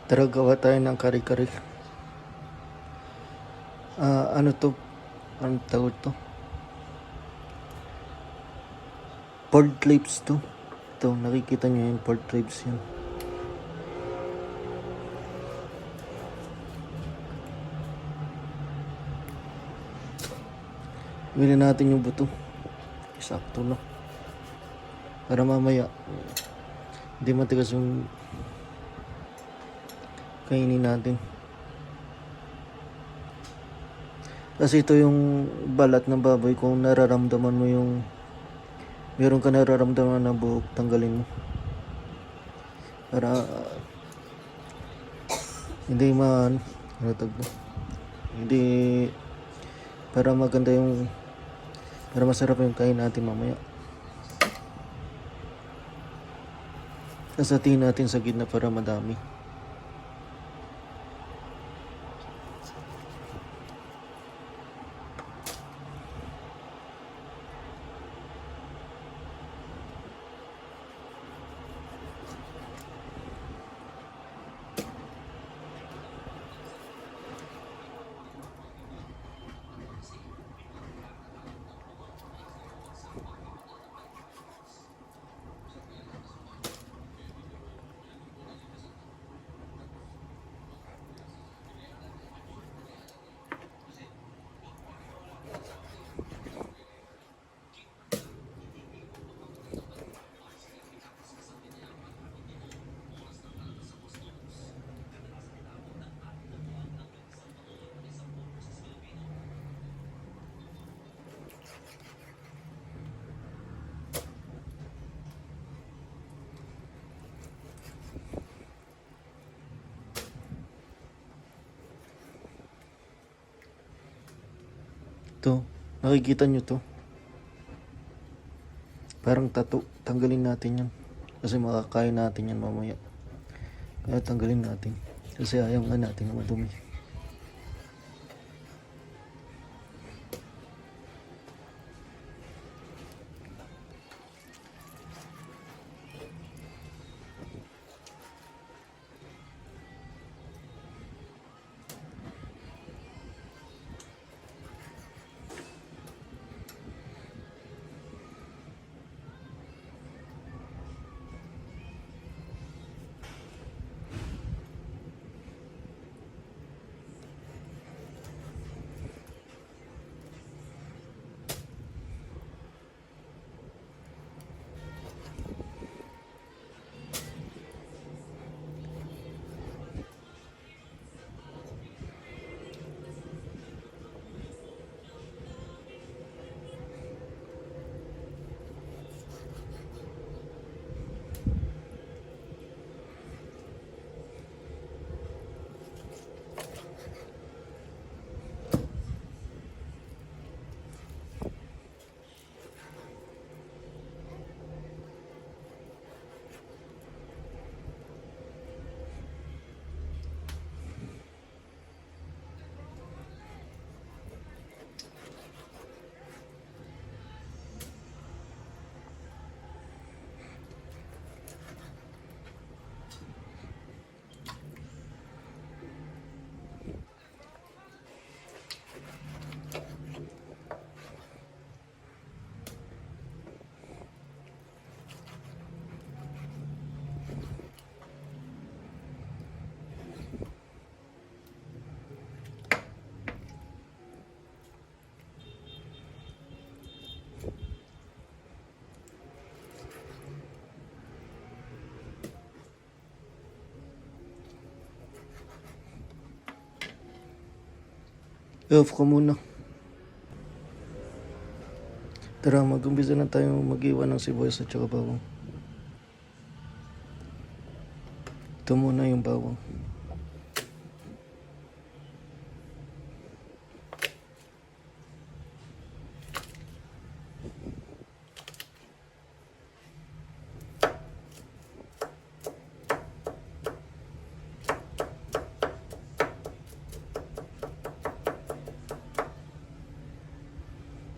Tara gawa tayo ng kare-kare. Ano to? Anong tawag to? Pork ribs to. Ito, nakikita nyo yung pork ribs yan. Bili natin yung buto. Sakto na. Para mamaya, hindi matigas yung kainin natin. Kasi ito yung balat ng baboy. Kung nararamdaman mo yung meron ka nararamdaman na buhok, tanggalin mo. Para hindi hindi, para maganda yung, para masarap yung kain natin mamaya. Sasatiin natin sa gitna para madami. Ito, nakikita nyo to. Parang tato. Tanggalin natin yan. Kasi makakain natin yan mamaya. Kaya tanggalin natin. Kasi ayaw nga natin na madumi. I-off ko muna. Tara, mag-umpisa na tayo mag-iwan ng sibuyas at saka bawang. Ito muna yung bawang.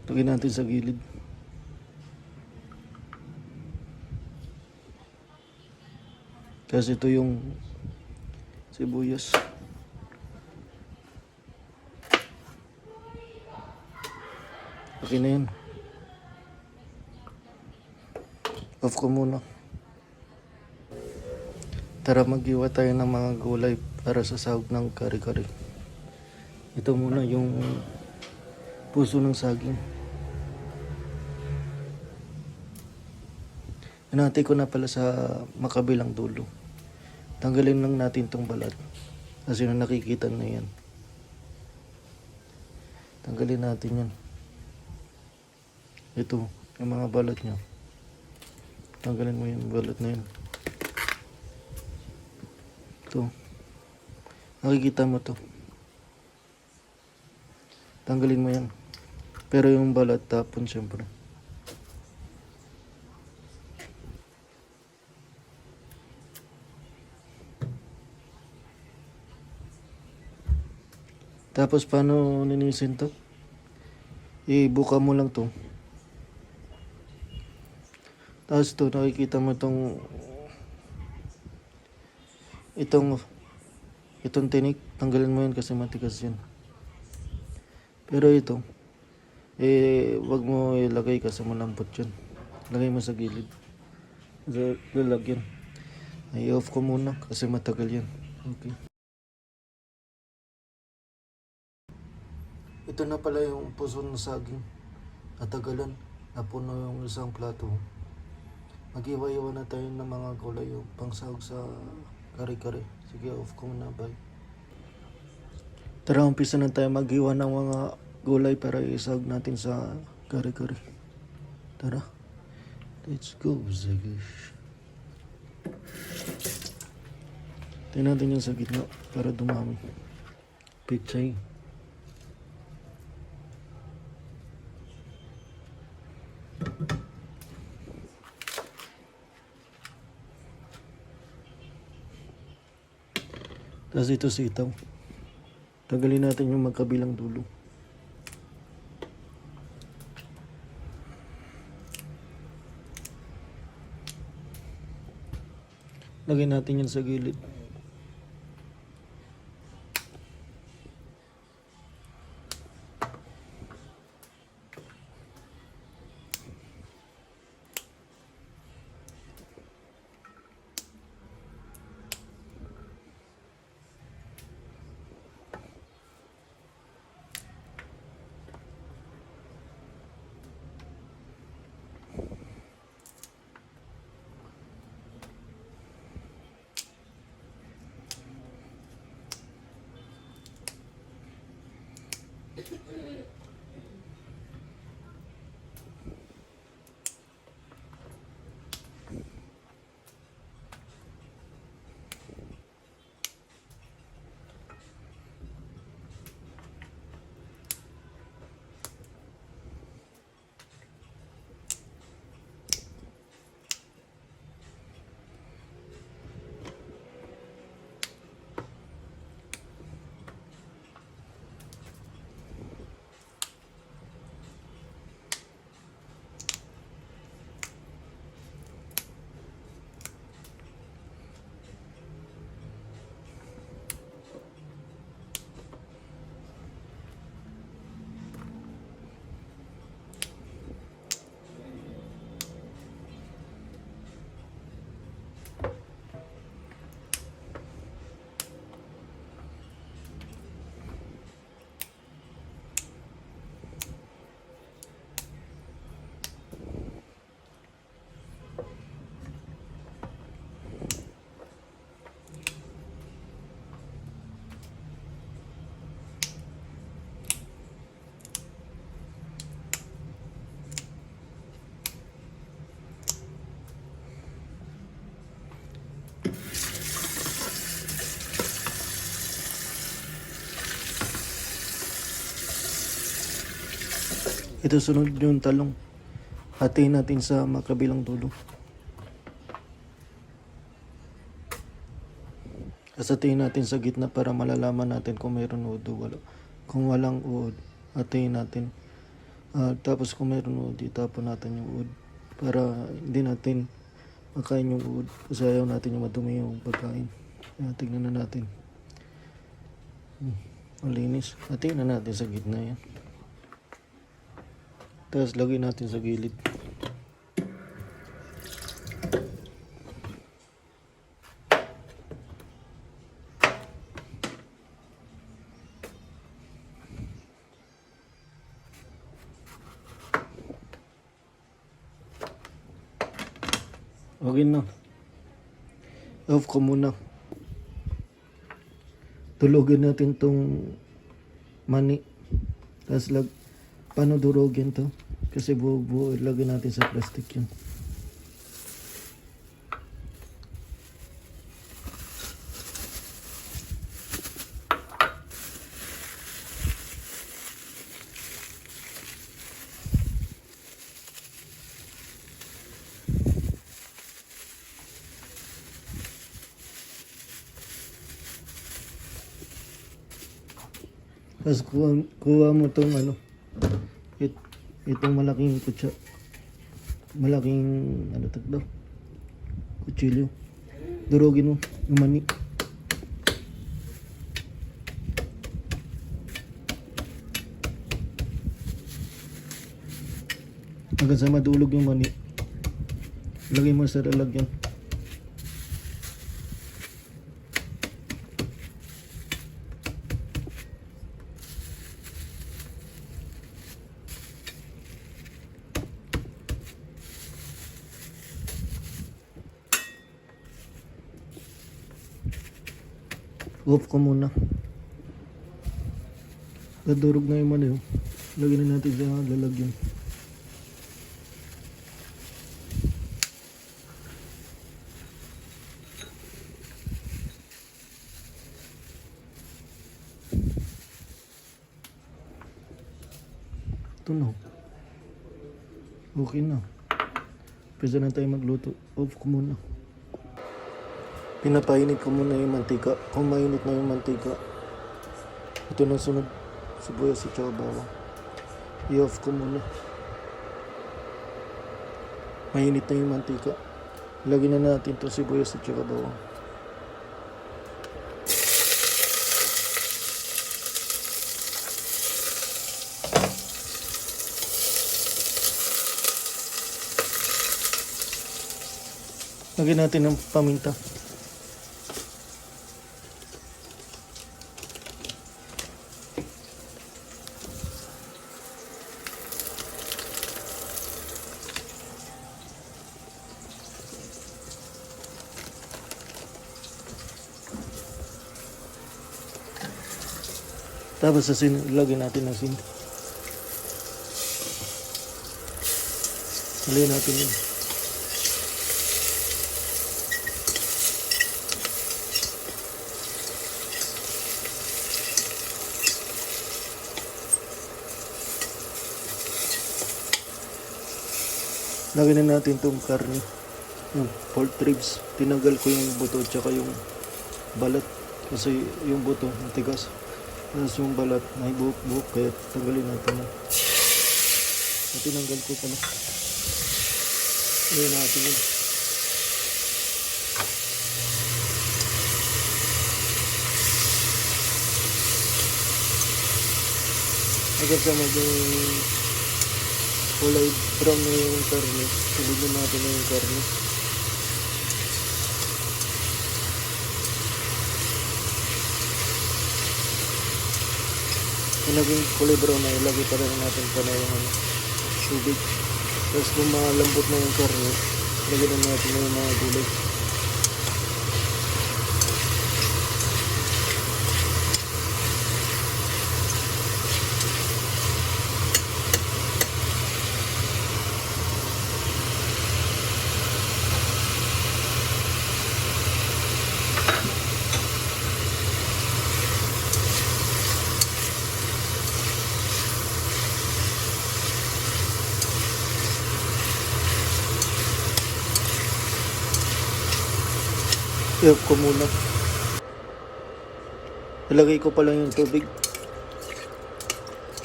Lagyan natin sa gilid. Kasi ito yung sibuyas. Okay na yun. Off ko muna. Tara mag-iwa tayo ng mga gulay para sa sahog ng kare-kare. Ito muna yung puso ng saging. Hinati ko na pala sa makabilang dulo. Tanggalin lang natin tong balat. Kasi na nakikita na yan. Tanggalin natin yan. Ito, yung mga balat niya. Tanggalin mo yung balat na yan. Ito. Nakikita mo to. Tanggalin mo yan. Pero yung balat tapon syempre. Tapos paano ninisin to? Ibuka mo lang to. Tapos to nakikita mo itong tinik, tanggalin mo yan kasi matigas yan. Pero ito, wag mo ilagay kasi malambot yun. Lagay mo sa gilid. Sa lalagyan. I-off ko muna kasi matagal yan. Okay. Ito na pala yung puso ng saging. Natagalan. Napuno yung isang plato. Mag-iwa-iwa na tayo ng mga gulay yung pangsahog sa kare-kare. Sige, off ko muna. Bye. Tara, umpisa na tayo mag-iwa ng mga gulay para isahog natin sa kare-kare. Tara. Let's go, Zagish. Tingnan natin yung sa gitna para dumami. Pichay. Tapos ito sitaw. Tagalin natin yung magkabilang dulo. Lagay natin yan sa gilid. Ito sunod yung talong. Hatiin natin sa makabilang dulo. Hatiin natin sa gitna para malalaman natin kung mayroon uod o wala. Kung walang uod, hatiin natin. Tapos kung mayroon uod, itapon natin yung uod. Para hindi natin makain yung uod. Kasi ayaw natin yung madumi yung pagkain. Tingnan na natin. Malinis. Hatiin na natin sa gitna yan. Tapos lagay natin sa gilid. Okay na. Off ko muna. Tulugin natin tong mani. Tapos paano durugin to? Kasi buo-buo ilagay natin sa plastic yun. Tapos kuha mo itong itong malaking malaking kutsilyo. Durugin mo yung mani. Hanggang sa madulog yung mani. Lagay mo sa lalagyan. Off ko muna. Dadurog na yung mani. Lagyan na natin sa lalagyan. Ito na. Okay na. Pwede na tayo magluto. Off ko muna. Pinapainit ko muna yung mantika. Kung mainit na yung mantika, ito na sunod. Sibuyas at saka bawang. I-off ko muna. Mainit na yung mantika. Lagyan na natin ito sibuyas at saka bawang. Lagyan natin ng paminta. Tapos lagyan natin ng asin. Lagyan natin yun. Lagyan na natin itong karne. Yung pork ribs. Tinanggal ko yung buto at saka yung balat. Kasi yung buto matigas. Tapos yung balat, may buhok-buhok, kaya tanggalin natin yan. Tinanggal ko pala. Ayan natin yun. Agad sa maging kulay brown na yung karne, tulugin natin na yung karne. Kung naging kulay brown na, ilagay pa rin natin pa na yung tubig. Tapos kung malambot na yung karne, ilagay na natin na yung mga gulay. I-off ko muna. Ilagay ko pa lang yung tubig.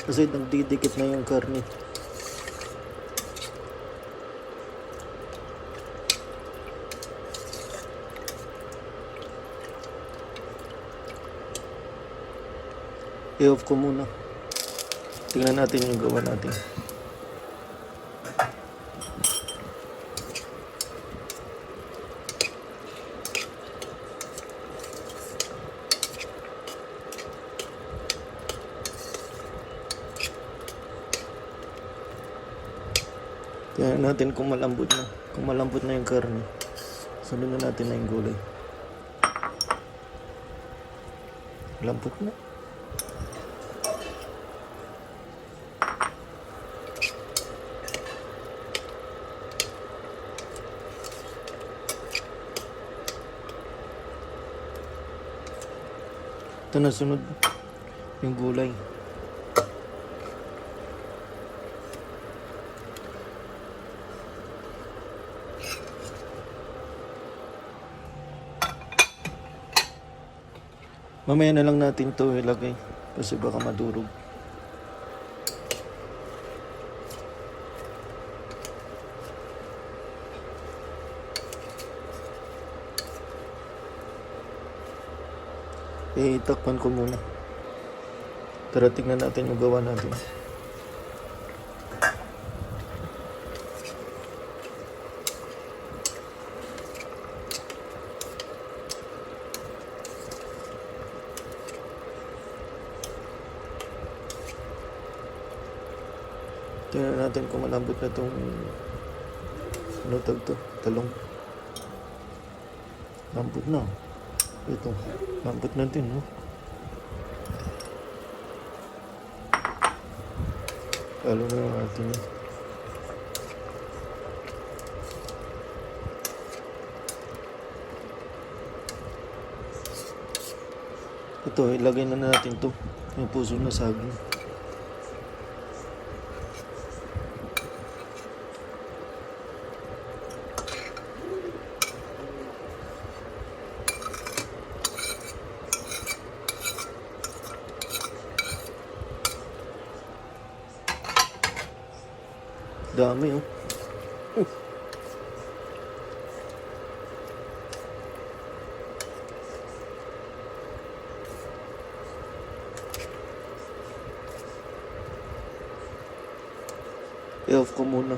Kasi nagdidikit na yung karne. I-off ko muna. Tingnan natin yung gawa natin. Tingnan natin kung malambot na. Kung malambot na yung karne, sunod na natin na yung gulay. Lambot na. Ito na sunod yung gulay. Mamaya na lang natin to ilagay kasi baka madurog. Itakpan ko muna. Tara, tingnan natin yung gawa natin. Tingnan natin kung malambot na itong talong. Lambot na. Ito, lambot na din, no? Halo na yung ating ito, ilagay na natin to yung puso na saging. Dami, oh. I-off ko muna.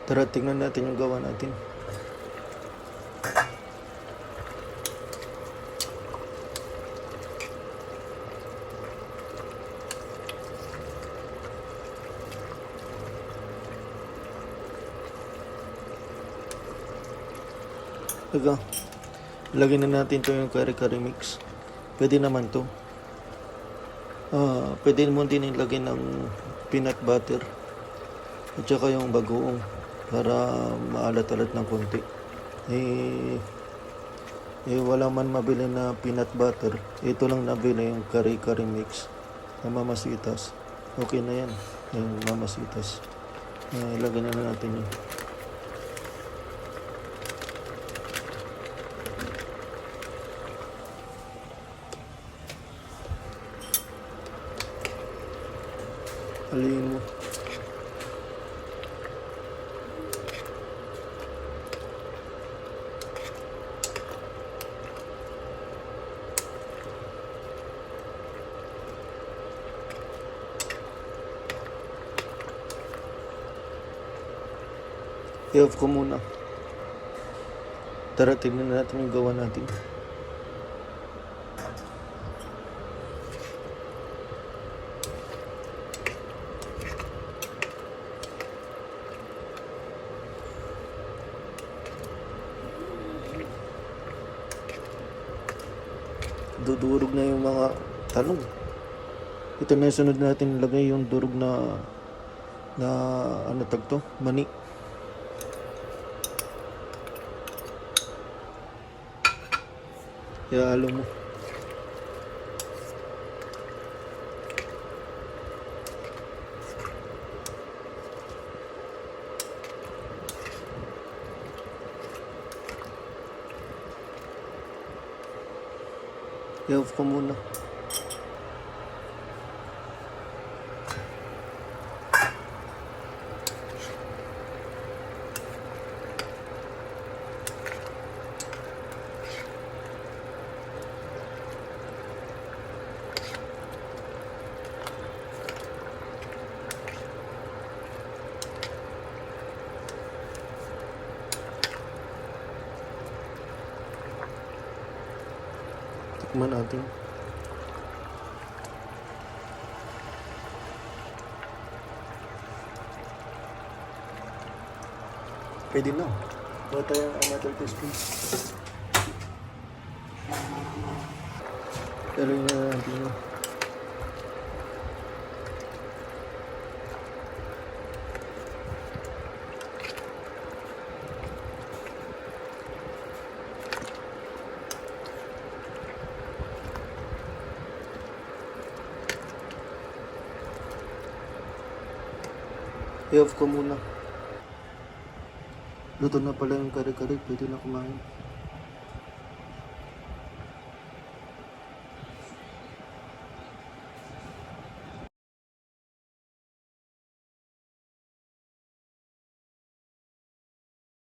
Tara, tingnan natin yung gawa natin. Teka, lagyan na natin to yung kare-kare mix. Pwede naman to. Pwede mo din ilagay ng peanut butter at saka yung bagoong para maalat-alat ng konti. Wala man mabili na peanut butter. Ito lang nabili yung kare-kare mix na Mamasitas. Okay na yan, yung Mamasitas. Ilagay na natin yun. Aliin mo. I-off ko muna. Tara, tignan natin yung gawa natin. Dudurog na yung mga talong. Ito na yung sunod natin ilagay yung durog na ano tagto? Mani. Ihalo mo. I-off ko muna. Tikman natin. Pwede na. Bawa tayo another teaspoon. Pero yun na natin yun. I-off ko muna. Luto na pala yung kare-kare. Pwede na kumain.